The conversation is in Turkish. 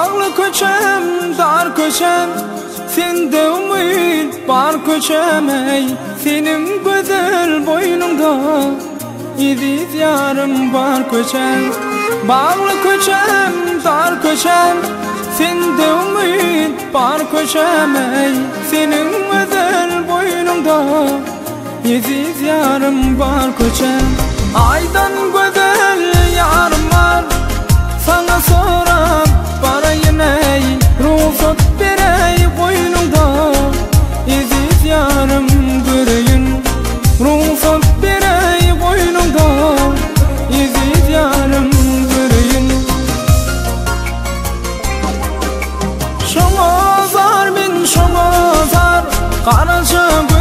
Bağlı köçem, dar köçem, sende umut bar köçem ey. Senin güzel boynunda iziz yarım var köçem. Bağlı köçem, dar köçem, sende umut bar köçem ey. Senin güzel boynunda iziz yarım var köçem. Aydan güzel yarım var, sana sorap barayın ey. Ruhsat berey boynunda iziz yarım göreyim. Ruhsat berey boynunda iziz yarım göreyim. Şoňa zar ben şoňa zar, garaşa